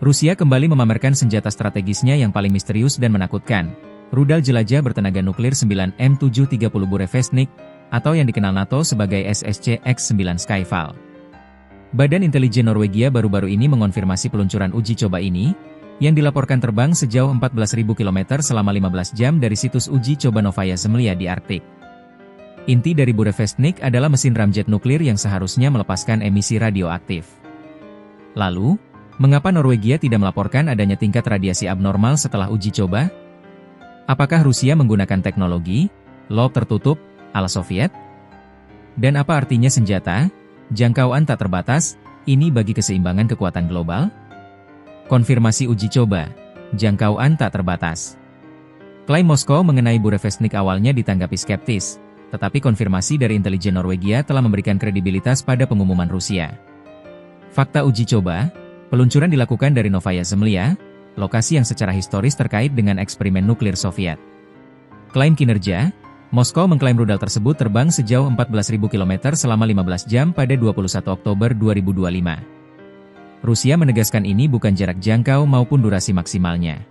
Rusia kembali memamerkan senjata strategisnya yang paling misterius dan menakutkan, rudal jelajah bertenaga nuklir 9M730 Burevestnik, atau yang dikenal NATO sebagai SSC X-9 Skyfall. Badan Intelijen Norwegia baru-baru ini mengonfirmasi peluncuran uji coba ini, yang dilaporkan terbang sejauh 14.000 km selama 15 jam dari situs uji coba Novaya Zemlya di Arktik. Inti dari Burevestnik adalah mesin ramjet nuklir yang seharusnya melepaskan emisi radioaktif. Lalu, mengapa Norwegia tidak melaporkan adanya tingkat radiasi abnormal setelah uji coba? Apakah Rusia menggunakan teknologi lob tertutup ala Soviet? Dan apa artinya senjata jangkauan tak terbatas ini bagi keseimbangan kekuatan global? Konfirmasi uji coba jangkauan tak terbatas. Klaim Moskow mengenai Burevestnik awalnya ditanggapi skeptis, tetapi konfirmasi dari intelijen Norwegia telah memberikan kredibilitas pada pengumuman Rusia. Fakta uji coba, peluncuran dilakukan dari Novaya Zemlya, lokasi yang secara historis terkait dengan eksperimen nuklir Soviet. Klaim kinerja, Moskow mengklaim rudal tersebut terbang sejauh 14.000 km selama 15 jam pada 21 Oktober 2025. Rusia menegaskan ini bukan jarak jangkau maupun durasi maksimalnya.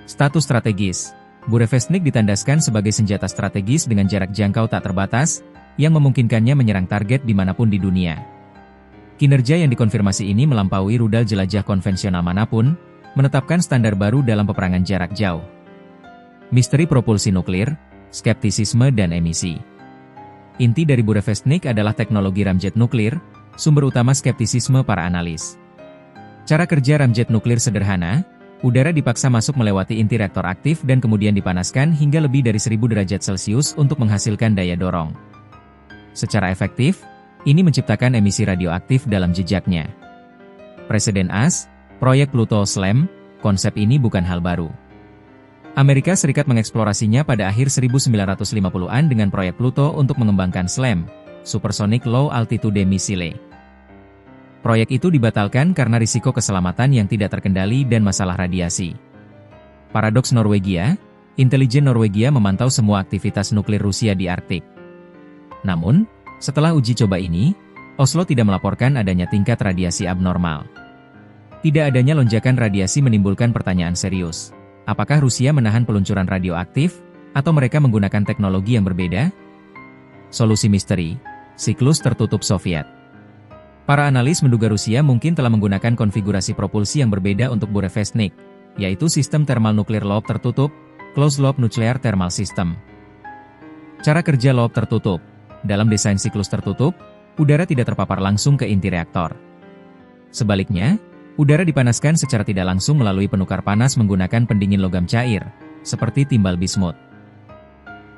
Status strategis, Burevestnik ditandaskan sebagai senjata strategis dengan jarak jangkau tak terbatas, yang memungkinkannya menyerang target dimanapun di dunia. Kinerja yang dikonfirmasi ini melampaui rudal jelajah konvensional manapun, menetapkan standar baru dalam peperangan jarak jauh. Misteri propulsi nuklir, skeptisisme dan emisi. Inti dari Burevestnik adalah teknologi ramjet nuklir, sumber utama skeptisisme para analis. Cara kerja ramjet nuklir sederhana, udara dipaksa masuk melewati inti reaktor aktif dan kemudian dipanaskan hingga lebih dari 1000 derajat Celcius untuk menghasilkan daya dorong. Secara efektif, ini menciptakan emisi radioaktif dalam jejaknya. Presiden AS, proyek Pluto SLAM, konsep ini bukan hal baru. Amerika Serikat mengeksplorasinya pada akhir 1950-an dengan proyek Pluto untuk mengembangkan SLAM, Supersonic Low Altitude Missile. Proyek itu dibatalkan karena risiko keselamatan yang tidak terkendali dan masalah radiasi. Paradoks Norwegia, intelijen Norwegia memantau semua aktivitas nuklir Rusia di Arktik. Namun, setelah uji coba ini, Oslo tidak melaporkan adanya tingkat radiasi abnormal. Tidak adanya lonjakan radiasi menimbulkan pertanyaan serius. Apakah Rusia menahan peluncuran radioaktif, atau mereka menggunakan teknologi yang berbeda? Solusi misteri, siklus tertutup Soviet. Para analis menduga Rusia mungkin telah menggunakan konfigurasi propulsi yang berbeda untuk Burevestnik, yaitu sistem thermal nuklir lob tertutup, closed loop nuclear thermal system. Cara kerja lob tertutup. Dalam desain siklus tertutup, udara tidak terpapar langsung ke inti reaktor. Sebaliknya, udara dipanaskan secara tidak langsung melalui penukar panas menggunakan pendingin logam cair, seperti timbal bismut.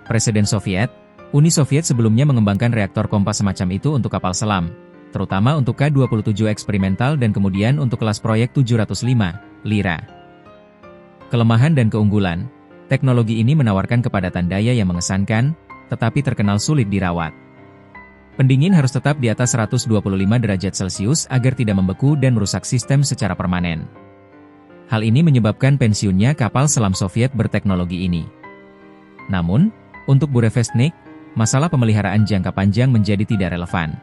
Presiden Soviet, Uni Soviet sebelumnya mengembangkan reaktor kompas semacam itu untuk kapal selam, terutama untuk K-27 eksperimental dan kemudian untuk kelas proyek 705, Lyra. Kelemahan dan keunggulan, teknologi ini menawarkan kepadatan daya yang mengesankan, tetapi terkenal sulit dirawat. Pendingin harus tetap di atas 125 derajat Celcius agar tidak membeku dan merusak sistem secara permanen. Hal ini menyebabkan pensiunnya kapal selam Soviet berteknologi ini. Namun, untuk Burevestnik, masalah pemeliharaan jangka panjang menjadi tidak relevan.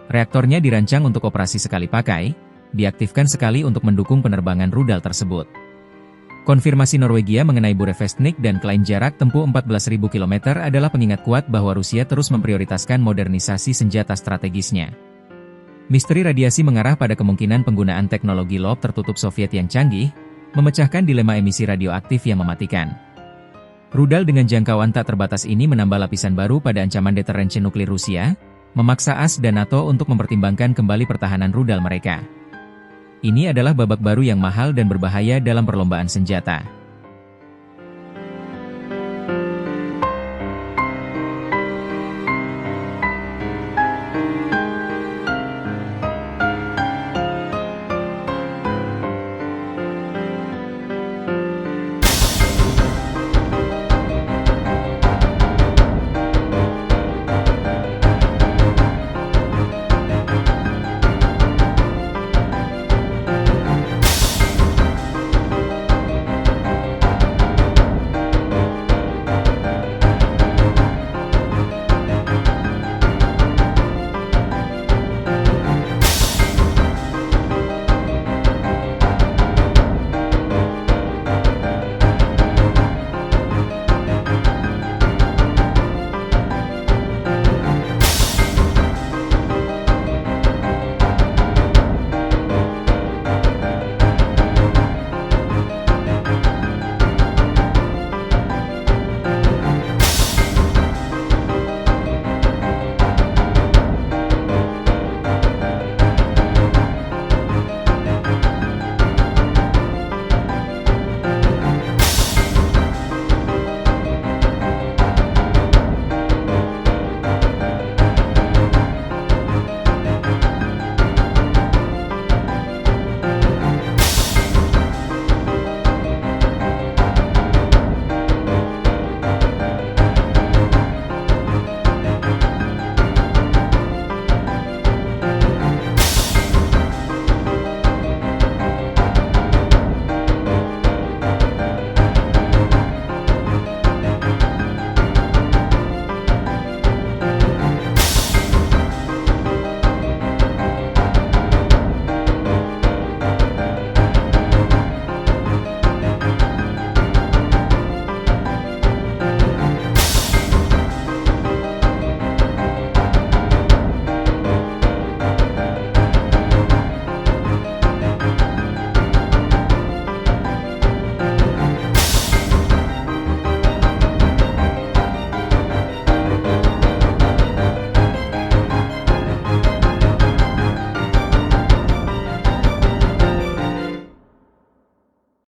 Reaktornya dirancang untuk operasi sekali pakai, diaktifkan sekali untuk mendukung penerbangan rudal tersebut. Konfirmasi Norwegia mengenai Burevestnik dan klaim jarak tempuh 14.000 km adalah pengingat kuat bahwa Rusia terus memprioritaskan modernisasi senjata strategisnya. Misteri radiasi mengarah pada kemungkinan penggunaan teknologi lob tertutup Soviet yang canggih, memecahkan dilema emisi radioaktif yang mematikan. Rudal dengan jangkauan tak terbatas ini menambah lapisan baru pada ancaman deterensi nuklir Rusia, memaksa AS dan NATO untuk mempertimbangkan kembali pertahanan rudal mereka. Ini adalah babak baru yang mahal dan berbahaya dalam perlombaan senjata.